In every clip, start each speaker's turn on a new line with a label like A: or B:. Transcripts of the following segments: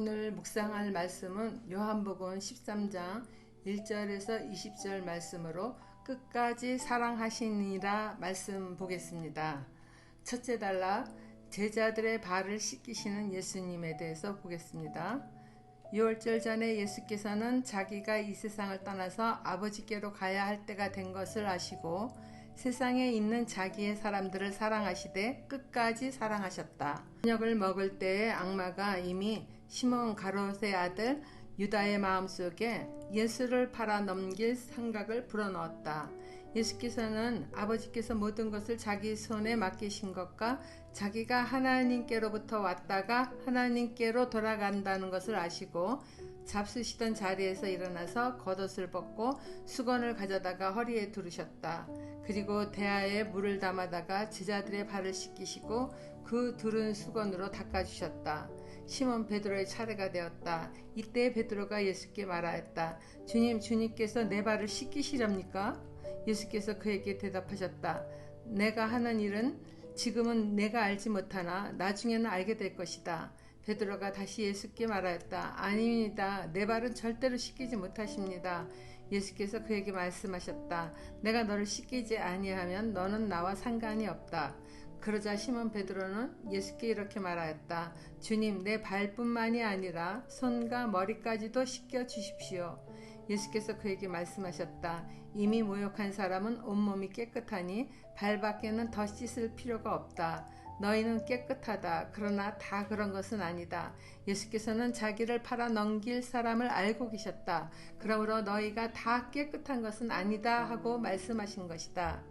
A: 오늘 묵상할 말씀은 요한복음 13장 1절에서 20절 말씀으로 끝까지 사랑하시니라 말씀 보겠습니다. 첫째 단락, 제자들의 발을 씻기시는 예수님에 대해서 보겠습니다. 6월절 전에 예수께서는 자기가 이 세상을 떠나서 아버지께로 가야 할 때가 된 것을 아시고 세상에 있는 자기의 사람들을 사랑하시되 끝까지 사랑하셨다. 저녁을 먹을 때에 악마가 이미 시몬 가롯의 아들 유다의 마음속에 예수를 팔아 넘길 생각을 불어넣었다. 예수께서는 아버지께서 모든 것을 자기 손에 맡기신 것과 자기가 하나님께로부터 왔다가 하나님께로 돌아간다는 것을 아시고 잡수시던 자리에서 일어나서 겉옷을 벗고 수건을 가져다가 허리에 두르셨다. 그리고 대야에 물을 담아다가 제자들의 발을 씻기시고 그 두른 수건으로 닦아주셨다. 시몬 베드로의 차례가 되었다. 이때 베드로가 예수께 말하였다. 주님께서 내 발을 씻기시렵니까? 예수께서 그에게 대답하셨다. 내가 하는 일은 지금은 내가 알지 못하나 나중에는 알게 될 것이다. 베드로가 다시 예수께 말하였다. 아닙니다. 내 발은 절대로 씻기지 못하십니다. 예수께서 그에게 말씀하셨다. 내가 너를 씻기지 아니하면 너는 나와 상관이 없다. 그러자 시몬 베드로는 예수께 이렇게 말하였다. 주님, 내 발뿐만이 아니라 손과 머리까지도 씻겨 주십시오. 예수께서 그에게 말씀하셨다. 이미 모욕한 사람은 온몸이 깨끗하니 발밖에는 더 씻을 필요가 없다. 너희는 깨끗하다. 그러나 다 그런 것은 아니다. 예수께서는 자기를 팔아 넘길 사람을 알고 계셨다. 그러므로 너희가 다 깨끗한 것은 아니다 하고 말씀하신 것이다.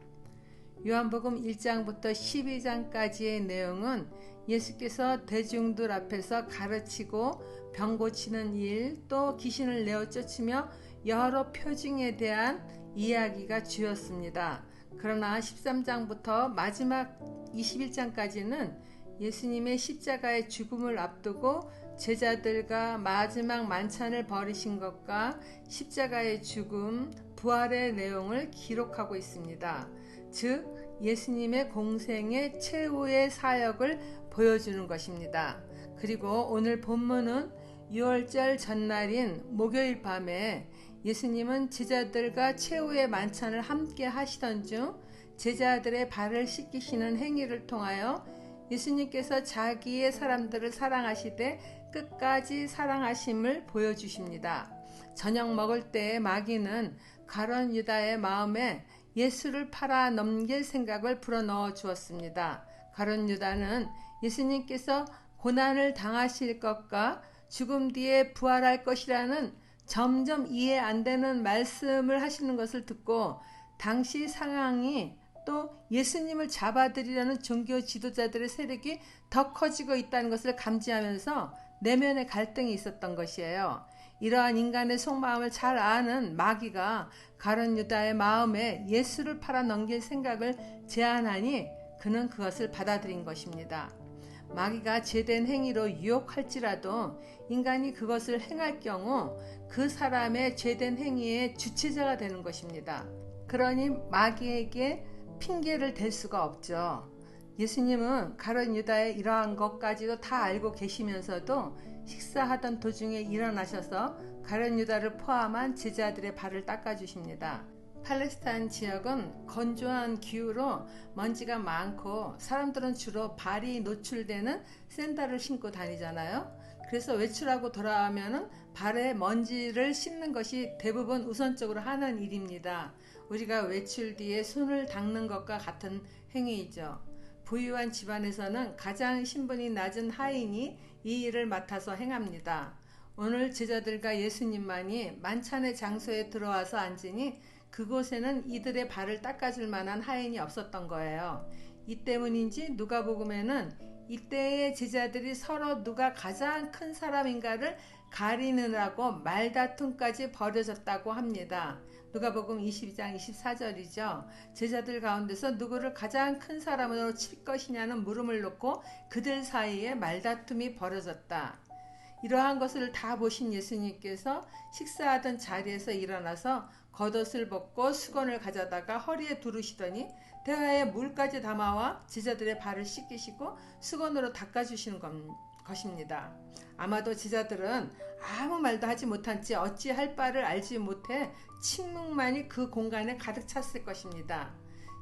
A: 요한복음 1장부터 12장까지의 내용은 예수께서 대중들 앞에서 가르치고 병 고치는 일, 또 귀신을 내어 쫓으며 여러 표징에 대한 이야기가 주였습니다. 그러나 13장부터 마지막 21장까지는 예수님의 십자가의 죽음을 앞두고 제자들과 마지막 만찬을 벌이신 것과 십자가의 죽음, 부활의 내용을 기록하고 있습니다. 즉 예수님의 공생의 최후의 사역을 보여주는 것입니다. 그리고 오늘 본문은 6월절 전날인 목요일 밤에 예수님은 제자들과 최후의 만찬을 함께 하시던 중 제자들의 발을 씻기시는 행위를 통하여 예수님께서 자기의 사람들을 사랑하시되 끝까지 사랑하심을 보여주십니다. 저녁 먹을 때 마귀는 가룟 유다의 마음에 예수를 팔아 넘길 생각을 불어넣어 주었습니다. 가룟 유다는 예수님께서 고난을 당하실 것과 죽음 뒤에 부활할 것이라는 점점 이해 안 되는 말씀을 하시는 것을 듣고 당시 상황이 또 예수님을 잡아들이려는 종교 지도자들의 세력이 더 커지고 있다는 것을 감지하면서 내면의 갈등이 있었던 것이에요. 이러한 인간의 속마음을 잘 아는 마귀가 가룟 유다의 마음에 예수를 팔아 넘길 생각을 제안하니 그는 그것을 받아들인 것입니다. 마귀가 죄된 행위로 유혹할지라도 인간이 그것을 행할 경우 그 사람의 죄된 행위의 주체자가 되는 것입니다. 그러니 마귀에게 핑계를 댈 수가 없죠. 예수님은 가룟 유다의 이러한 것까지도 다 알고 계시면서도 식사하던 도중에 일어나셔서 가룟 유다를 포함한 제자들의 발을 닦아주십니다. 팔레스타인 지역은 건조한 기후로 먼지가 많고 사람들은 주로 발이 노출되는 샌들을 신고 다니잖아요. 그래서 외출하고 돌아오면 발에 먼지를 씻는 것이 대부분 우선적으로 하는 일입니다. 우리가 외출 뒤에 손을 닦는 것과 같은 행위이죠. 부유한 집안에서는 가장 신분이 낮은 하인이 이 일을 맡아서 행합니다. 오늘 제자들과 예수님만이 만찬의 장소에 들어와서 앉으니 그곳에는 이들의 발을 닦아줄 만한 하인이 없었던 거예요. 이 때문인지 누가복음에는 이때의 제자들이 서로 누가 가장 큰 사람인가를 가리느라고 말다툼까지 벌어졌다고 합니다. 누가복음 22장 24절이죠. 제자들 가운데서 누구를 가장 큰 사람으로 칠 것이냐는 물음을 놓고 그들 사이에 말다툼이 벌어졌다. 이러한 것을 다 보신 예수님께서 식사하던 자리에서 일어나서 겉옷을 벗고 수건을 가져다가 허리에 두르시더니 대야에 물까지 담아와 제자들의 발을 씻기시고 수건으로 닦아주시는 것입니다. 아마도 제자들은 아무 말도 하지 못한 채 어찌할 바를 알지 못해 침묵만이 그 공간에 가득 찼을 것입니다.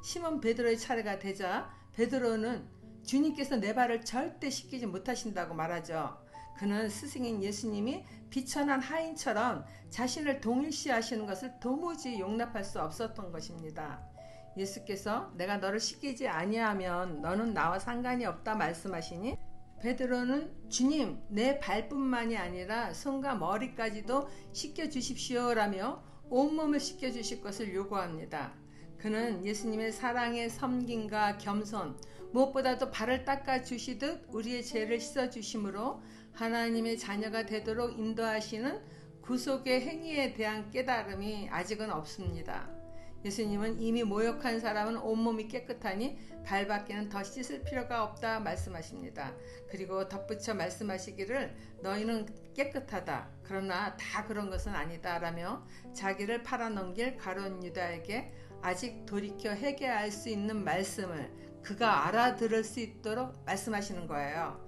A: 시몬 베드로의 차례가 되자 베드로는 주님께서 내 발을 절대 씻기지 못하신다고 말하죠. 그는 스승인 예수님이 비천한 하인처럼 자신을 동일시하시는 것을 도무지 용납할 수 없었던 것입니다. 예수께서 내가 너를 씻기지 아니하면 너는 나와 상관이 없다 말씀하시니 베드로는 주님 내 발뿐만이 아니라 손과 머리까지도 씻겨주십시오라며 온몸을 씻겨주실 것을 요구합니다. 그는 예수님의 사랑의 섬김과 겸손, 무엇보다도 발을 닦아주시듯 우리의 죄를 씻어주심으로 하나님의 자녀가 되도록 인도하시는 구속의 행위에 대한 깨달음이 아직은 없습니다. 예수님은 이미 모욕한 사람은 온몸이 깨끗하니 발밖에는 더 씻을 필요가 없다 말씀하십니다. 그리고 덧붙여 말씀하시기를 너희는 깨끗하다. 그러나 다 그런 것은 아니다 라며 자기를 팔아넘길 가룟 유다에게 아직 돌이켜 회개할 수 있는 말씀을 그가 알아들을 수 있도록 말씀하시는 거예요.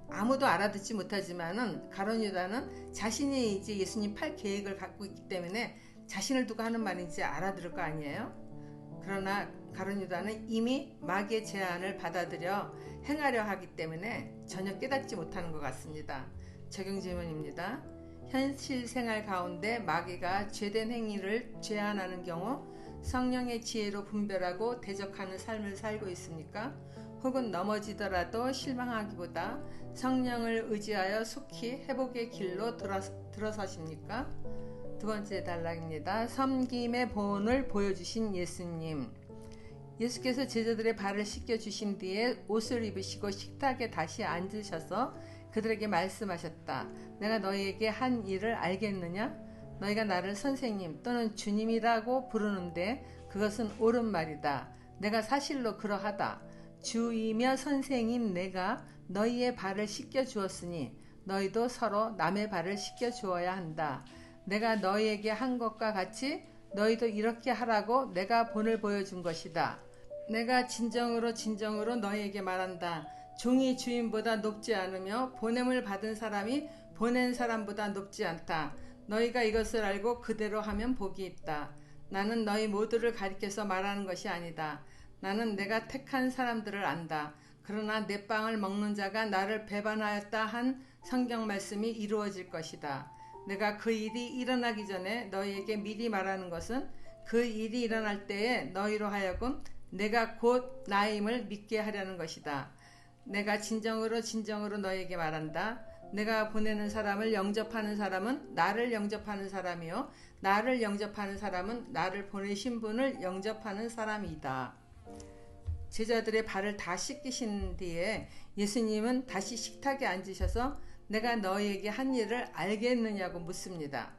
A: 아무도 알아듣지 못하지만은 가룟 유다는 자신이 이제 예수님 팔 계획을 갖고 있기 때문에 자신을 두고 하는 말인지 알아들을 거 아니에요? 그러나 가룟 유다는 이미 마귀의 제안을 받아들여 행하려 하기 때문에 전혀 깨닫지 못하는 것 같습니다. 적용 질문입니다. 현실 생활 가운데 마귀가 죄된 행위를 제안하는 경우 성령의 지혜로 분별하고 대적하는 삶을 살고 있습니까? 혹은 넘어지더라도 실망하기보다 성령을 의지하여 속히 회복의 길로 들어서십니까? 두 번째 단락입니다. 섬김의 본을 보여주신 예수님. 예수께서 제자들의 발을 씻겨주신 뒤에 옷을 입으시고 식탁에 다시 앉으셔서 그들에게 말씀하셨다. 내가 너희에게 한 일을 알겠느냐? 너희가 나를 선생님 또는 주님이라고 부르는데 그것은 옳은 말이다. 내가 사실로 그러하다. 주이며 선생인 내가 너희의 발을 씻겨주었으니 너희도 서로 남의 발을 씻겨주어야 한다. 내가 너희에게 한 것과 같이 너희도 이렇게 하라고 내가 본을 보여준 것이다. 내가 진정으로 너희에게 말한다. 종이 주인보다 높지 않으며 보냄을 받은 사람이 보낸 사람보다 높지 않다. 너희가 이것을 알고 그대로 하면 복이 있다. 나는 너희 모두를 가리켜서 말하는 것이 아니다. 나는 내가 택한 사람들을 안다. 그러나 내 빵을 먹는 자가 나를 배반하였다 한 성경 말씀이 이루어질 것이다. 내가 그 일이 일어나기 전에 너희에게 미리 말하는 것은 그 일이 일어날 때에 너희로 하여금 내가 곧 나임을 믿게 하려는 것이다. 내가 진정으로 너희에게 말한다. 내가 보내는 사람을 영접하는 사람은 나를 영접하는 사람이요 나를 영접하는 사람은 나를 보내신 분을 영접하는 사람이다. 제자들의 발을 다 씻기신 뒤에 예수님은 다시 식탁에 앉으셔서 내가 너희에게 한 일을 알겠느냐고 묻습니다.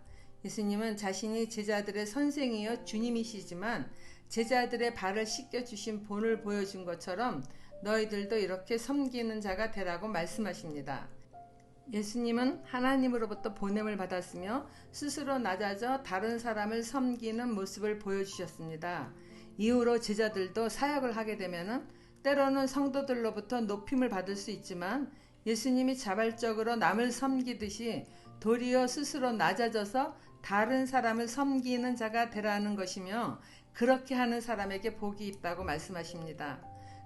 A: 예수님은 자신이 제자들의 선생이요 주님이시지만 제자들의 발을 씻겨주신 본을 보여준 것처럼 너희들도 이렇게 섬기는 자가 되라고 말씀하십니다. 예수님은 하나님으로부터 보냄을 받았으며 스스로 낮아져 다른 사람을 섬기는 모습을 보여주셨습니다. 이후로 제자들도 사역을 하게 되면 때로는 성도들로부터 높임을 받을 수 있지만 예수님이 자발적으로 남을 섬기듯이 도리어 스스로 낮아져서 다른 사람을 섬기는 자가 되라는 것이며 그렇게 하는 사람에게 복이 있다고 말씀하십니다.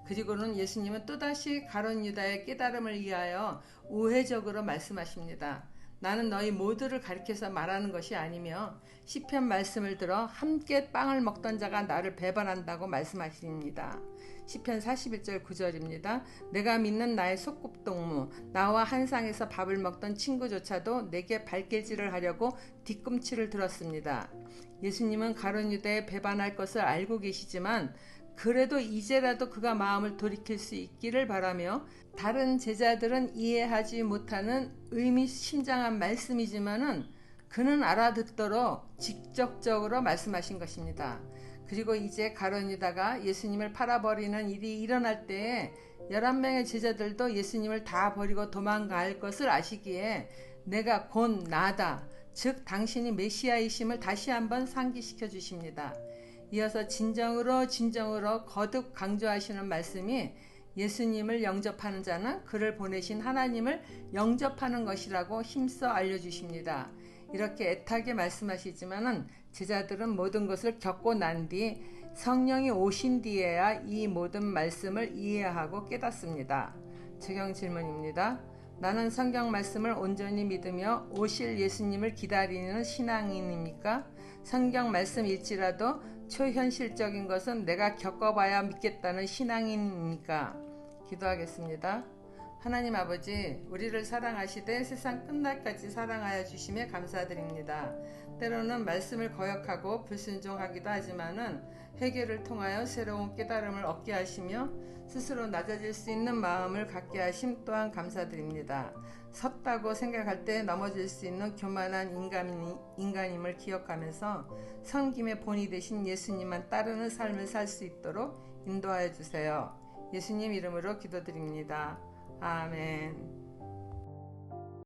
A: 그리고는 예수님은 또다시 가룟 유다의 깨달음을 위하여 우회적으로 말씀하십니다. 나는 너희 모두를 가리켜서 말하는 것이 아니며 시편 말씀을 들어 함께 빵을 먹던 자가 나를 배반한다고 말씀하십니다. 시편 41절 9절입니다. 내가 믿는 나의 소꿉동무 나와 한 상에서 밥을 먹던 친구조차도 내게 발길질을 하려고 뒤꿈치를 들었습니다. 예수님은 가룟 유다에 배반할 것을 알고 계시지만 그래도 이제라도 그가 마음을 돌이킬 수 있기를 바라며 다른 제자들은 이해하지 못하는 의미심장한 말씀이지만은 그는 알아듣도록 직접적으로 말씀하신 것입니다. 그리고 이제 가룟 유다가 예수님을 팔아버리는 일이 일어날 때에 11명의 제자들도 예수님을 다 버리고 도망갈 것을 아시기에 내가 곧 나다. 즉 당신이 메시아이심을 다시 한번 상기시켜 주십니다. 이어서 진정으로 거듭 강조하시는 말씀이 예수님을 영접하는 자는 그를 보내신 하나님을 영접하는 것이라고 힘써 알려주십니다. 이렇게 애타게 말씀하시지만은 제자들은 모든 것을 겪고 난 뒤 성령이 오신 뒤에야 이 모든 말씀을 이해하고 깨닫습니다. 적용 질문입니다. 나는 성경 말씀을 온전히 믿으며 오실 예수님을 기다리는 신앙인입니까? 성경 말씀일지라도 초현실적인 것은 내가 겪어봐야 믿겠다는 신앙인입니까? 기도하겠습니다. 하나님 아버지, 우리를 사랑하시되 세상 끝날까지 사랑하여 주심에 감사드립니다. 때로는 말씀을 거역하고 불순종하기도 하지만은 회개를 통하여 새로운 깨달음을 얻게 하시며 스스로 낮아질 수 있는 마음을 갖게 하심 또한 감사드립니다. 섰다고 생각할 때 넘어질 수 있는 교만한 인간임을 기억하면서 섬김의 본이 되신 예수님만 따르는 삶을 살 수 있도록 인도하여 주세요. 예수님 이름으로 기도드립니다. 아멘.